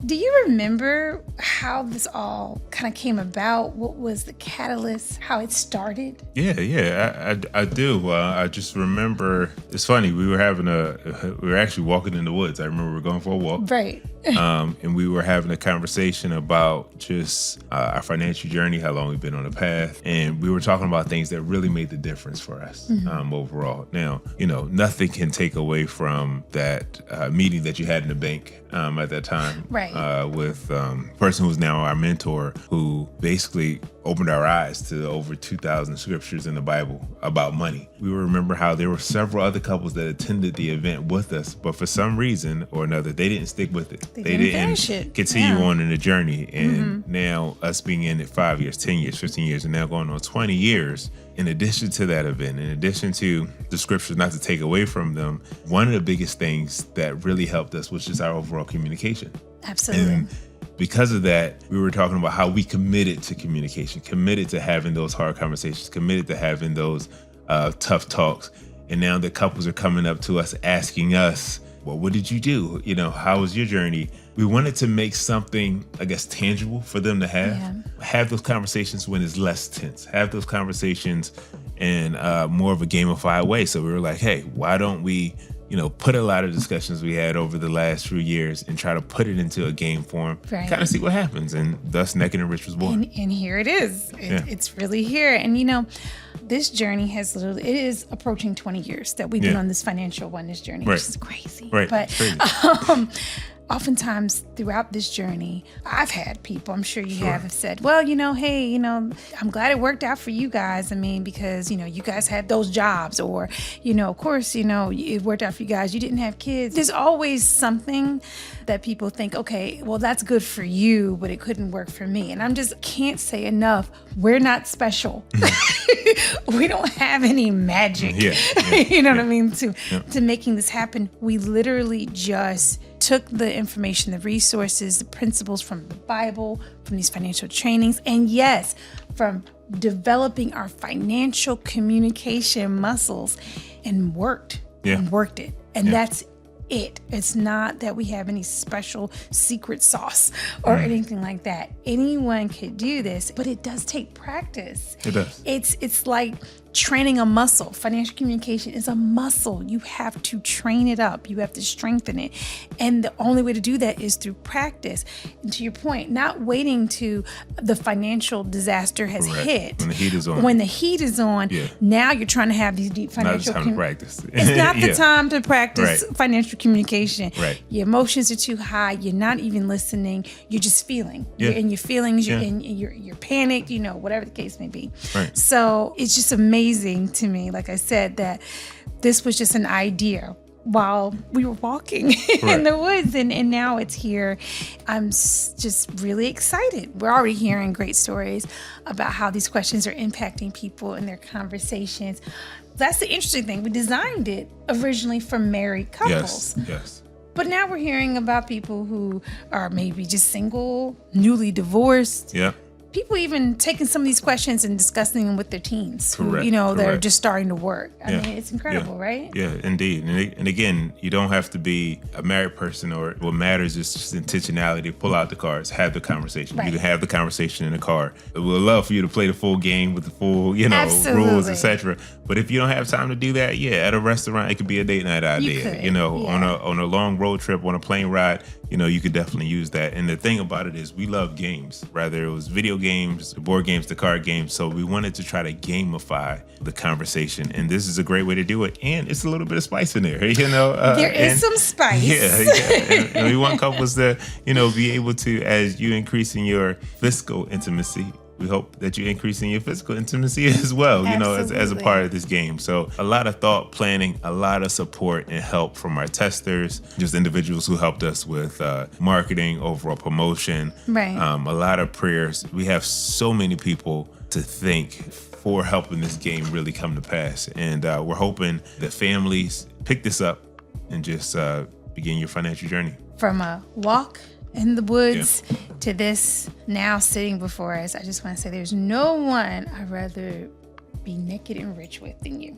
Do you remember how this all kind of came about? What was the catalyst? How it started? Yeah, I do. I just remember. It's funny. We were actually walking in the woods. I remember we were going for a walk, Right. and we were having a conversation about just our financial journey, how long we've been on the path, and we were talking about things that really made the difference for us overall. Now, nothing can take away from that meeting that you had in the bank at that time, Right. With a person who's now our mentor, who basically opened our eyes to over 2,000 scriptures in the Bible about money. We remember how there were several other couples that attended the event with us, but for some reason or another, they didn't stick with it. They didn't finish it. Continue Yeah. on in the journey. And now us being in it 5 years, 10 years, 15 years, and now going on 20 years, in addition to that event, in addition to the scriptures, not to take away from them, one of the biggest things that really helped us was just our overall communication. Absolutely. And because of that, we were talking about how we committed to communication, committed to having those hard conversations, committed to having those tough talks. And now the couples are coming up to us asking us, well, what did you do? How was your journey? We wanted to make something, I guess, tangible for them to have. Yeah. Have those conversations when it's less tense. Have those conversations in more of a gamified way. So we were like, hey, why don't we put a lot of discussions we had over the last few years and try to put it into a game form, Right. kind of see what happens. And thus Naked and Rich was born. And here it is. It's really here. And this journey it is approaching 20 years that we've been on this financial wellness journey, Right. which is crazy. Right. But Crazy. oftentimes throughout this journey, I've had people, I'm sure you have said, well, hey, I'm glad it worked out for you guys. I mean, because, you guys had those jobs, or, of course, it worked out for you guys. You didn't have kids. There's always something that people think, okay, well, that's good for you, but it couldn't work for me. And can't say enough. We're not special. We don't have any magic. You know what I mean? To making this happen. We literally just took the information, the resources, the principles from the Bible, from these financial trainings, and yes, from developing our financial communication muscles, and worked it. And that's it. It's not that we have any special secret sauce or anything like that. Anyone could do this, but it does take practice. It does. It's like training a muscle. Financial communication is a muscle. You have to train it up. You have to strengthen it. And the only way to do that is through practice. And to your point, not waiting to the financial disaster has hit. When the heat is on. When the heat is on, now you're trying to have these deep financial... Not the time to practice. It's not the time to practice financial communication. Right. Your emotions are too high. You're not even listening. You're just feeling. You're in your feelings. You're panicked, whatever the case may be. Right. So it's just amazing to me, like I said, that this was just an idea while we were walking in the woods, and now it's here. I'm just really excited. We're already hearing great stories about how these questions are impacting people in their conversations. That's the interesting thing. We designed it originally for married couples. Yes. But now we're hearing about people who are maybe just single, newly divorced. Yeah. People even taking some of these questions and discussing them with their teens, Correct. They're just starting to work. I mean, it's incredible, right? Yeah, indeed. And again, you don't have to be a married person, or what matters is just intentionality. Pull out the cards, have the conversation. Right. You can have the conversation in the car. We'd love for you to play the full game with the full, Absolutely. rules, etc. But if you don't have time to do that, at a restaurant, it could be a date night idea. You could, on a long road trip, on a plane ride, you could definitely use that. And the thing about it is we love games, whether it was video games, the board games, the card games. So we wanted to try to gamify the conversation. And this is a great way to do it. And it's a little bit of spice in there, There is some spice. Yeah. And we want couples to, be able to, as you increasing your physical intimacy, we hope that you're increasing your physical intimacy as well, as a part of this game. So a lot of thought planning, a lot of support and help from our testers, just individuals who helped us with marketing, overall promotion, Right. A lot of prayers. We have so many people to thank for helping this game really come to pass. And we're hoping that families pick this up and just begin your financial journey. From a walk in the woods to this now sitting before us, I just want to say there's no one I'd rather be naked and rich with than you.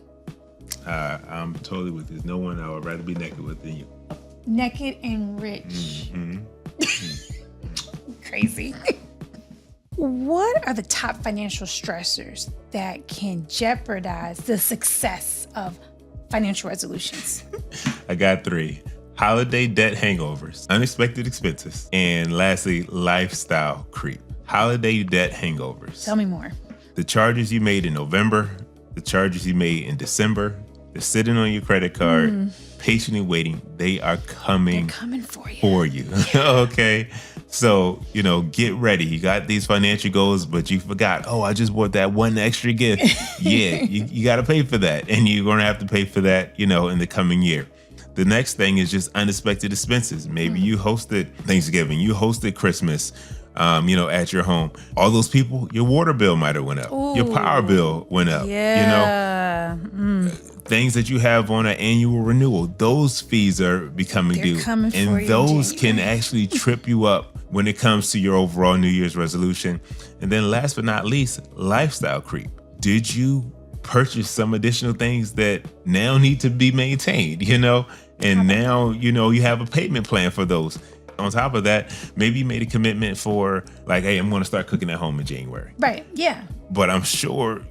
I'm totally with you. There's no one I would rather be naked with than you. Naked and rich. Mm-hmm. crazy. What are the top financial stressors that can jeopardize the success of financial resolutions? I got 3. Holiday debt hangovers, unexpected expenses, and lastly, lifestyle creep. Holiday debt hangovers. Tell me more. The charges you made in November, the charges you made in December, they're sitting on your credit card, patiently waiting. They are coming for you. Okay. So, get ready. You got these financial goals, but you forgot, I just bought that one extra gift. Yeah, you got to pay for that. And you're going to have to pay for that, in the coming year. The next thing is just unexpected expenses. Maybe you hosted Thanksgiving, you hosted Christmas, at your home. All those people, your water bill might have went up. Ooh, your power bill went up. Yeah. Things that you have on an annual renewal, those fees are becoming due. And those can actually trip you up when it comes to your overall New Year's resolution. And then last but not least, lifestyle creep. Did you purchase some additional things that now need to be maintained, and now, you have a payment plan for those. On top of that, maybe you made a commitment for like, hey, I'm going to start cooking at home in January. Right. Yeah. But I'm sure,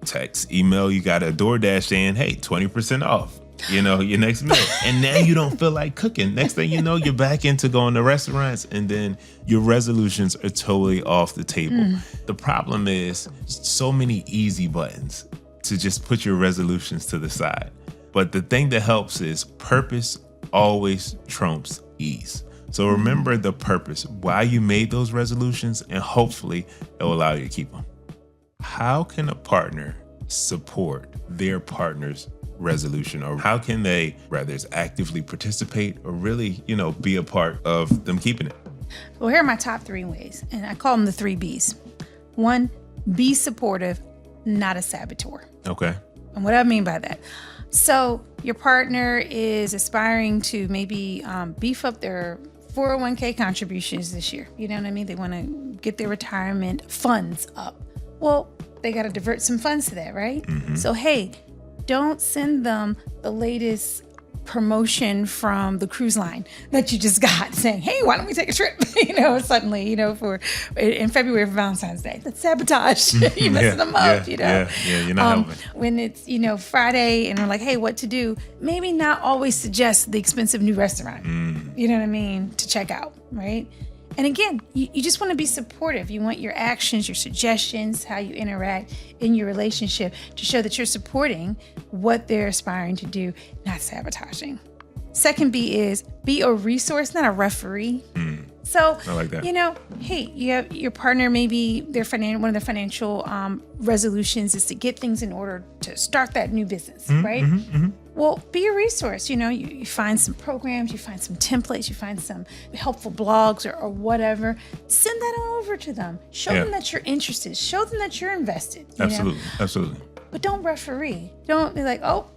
text, email, you got a DoorDash saying, hey, 20% off, your next meal. And now you don't feel like cooking. Next thing you know, you're back into going to restaurants, and then your resolutions are totally off the table. The problem is so many easy buttons to just put your resolutions to the side. But the thing that helps is purpose always trumps ease. So remember the purpose, why you made those resolutions, and hopefully it will allow you to keep them. How can a partner support their partner's resolution, or how can they, whether it's actively participate or really, be a part of them keeping it? Well, here are my top 3 ways, and I call them the 3 Bs. 1, be supportive, not a saboteur. Okay. And what I mean by that, so your partner is aspiring to maybe beef up their 401k contributions this year. You know what I mean? They want to get their retirement funds up. Well, they got to divert some funds to that, right? So, hey, don't send them the latest promotion from the cruise line that you just got saying, hey, why don't we take a trip? Suddenly, for in February for Valentine's Day. That's sabotage. You're messing them up, Yeah, you're not helping. When it's, Friday and we're like, hey, what to do? Maybe not always suggest the expensive new restaurant, you know what I mean, to check out, right? And again, you just want to be supportive. You want your actions, your suggestions, how you interact in your relationship to show that you're supporting what they're aspiring to do, not sabotaging. Second B is be a resource, not a referee. So, I like that. Hey, you have your partner, maybe one of their financial resolutions is to get things in order to start that new business, right? Well, be a resource. You find some programs, you find some templates, you find some helpful blogs or whatever. Send that on over to them. Show them that you're interested. Show them that you're invested. Absolutely. But don't referee. Don't be like, oh,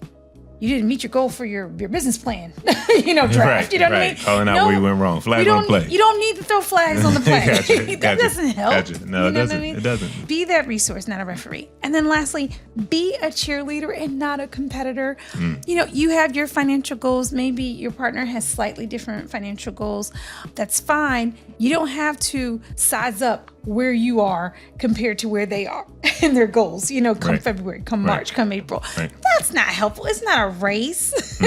you didn't meet your goal for your business plan, draft. Right, you know what I mean? Calling out where you went wrong. Flag on the play. You don't need to throw flags on the play. That doesn't help. Gotcha. No, it doesn't. It doesn't. Be that resource, not a referee. And then lastly, be a cheerleader and not a competitor. You have your financial goals. Maybe your partner has slightly different financial goals. That's fine. You don't have to size up where you are compared to where they are in their goals, come February, come March, come April. Right. That's not helpful. It's not a race,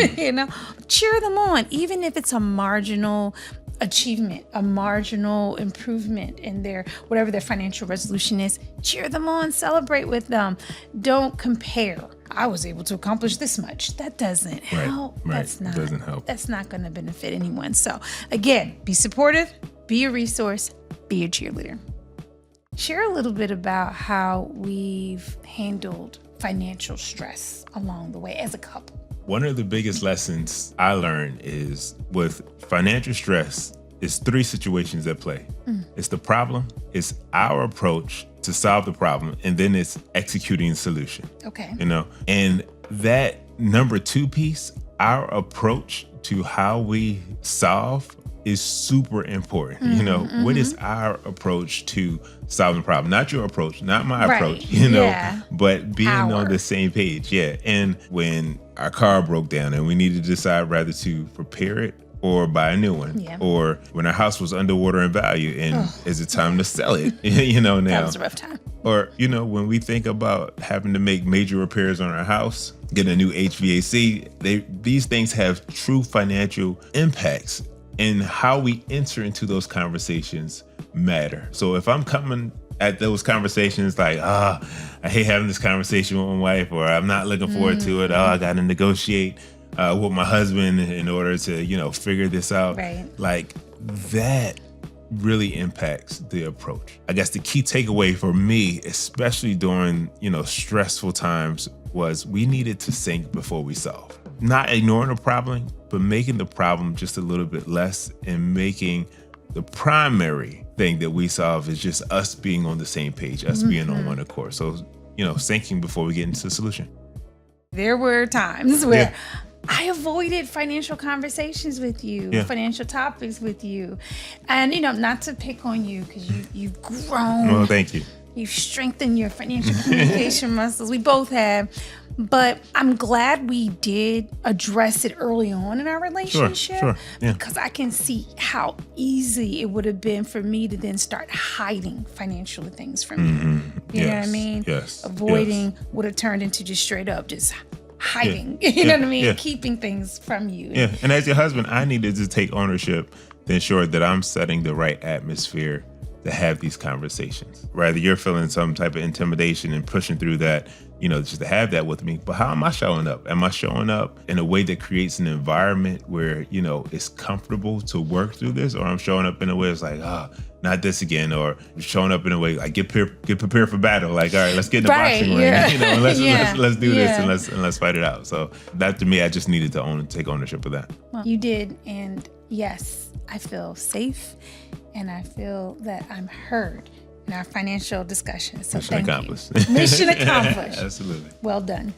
cheer them on, even if it's a marginal achievement, a marginal improvement in whatever their financial resolution is. Cheer them on, celebrate with them. Don't compare. I was able to accomplish this much. That doesn't help. Doesn't help. That's not going to benefit anyone. So again, be supportive, be a resource, be a cheerleader. Share a little bit about how we've handled financial stress along the way as a couple. One of the biggest lessons I learned is with financial stress, it's 3 situations at play. It's the problem, it's our approach to solve the problem, and then it's executing the solution. Okay. And that number 2 piece, our approach to how we solve is super important. What is our approach to solving the problem? Not your approach, not my approach, but being on the same page. Yeah. And when our car broke down and we needed to decide whether to repair it or buy a new one? Yeah. Or when our house was underwater in value and is it time to sell it? Now. That was a rough time. Or, when we think about having to make major repairs on our house, getting a new HVAC, these things have true financial impacts, and how we enter into those conversations matter. So if I'm coming at those conversations like, I hate having this conversation with my wife, or I'm not looking forward to it. I got to negotiate with my husband in order to, figure this out. Right. Like that really impacts the approach. I guess the key takeaway for me, especially during, stressful times, was we needed to think before we solve. Not ignoring the problem, but making the problem just a little bit less, and making the primary thing that we solve is just us being on the same page, us being on one accord. So, thinking before we get into the solution. There were times where I avoided financial conversations with you, financial topics with you. And, not to pick on you, because you've grown. Well, thank you. You've strengthened your financial communication muscles. We both have. But I'm glad we did address it early on in our relationship. Sure. Yeah. Because I can see how easy it would have been for me to then start hiding financial things from you. You know what I mean? Yes. Avoiding would have turned into just straight up just hiding. You know what I mean? Yeah. Keeping things from you. Yeah. And as your husband, I needed to take ownership to ensure that I'm setting the right atmosphere to have these conversations. Rather, you're feeling some type of intimidation and pushing through that, just to have that with me. But how am I showing up? Am I showing up in a way that creates an environment where, it's comfortable to work through this? Or I'm showing up in a way it's like, not this again. Or showing up in a way like get prepared for battle. Like, all right, let's get in the boxing ring. And let's do this and let's fight it out. So that, to me, I just needed to take ownership of that. Well, you did. And yes, I feel safe, and I feel that I'm heard in our financial discussions. So Mission accomplished. Mission accomplished. Absolutely. Well done.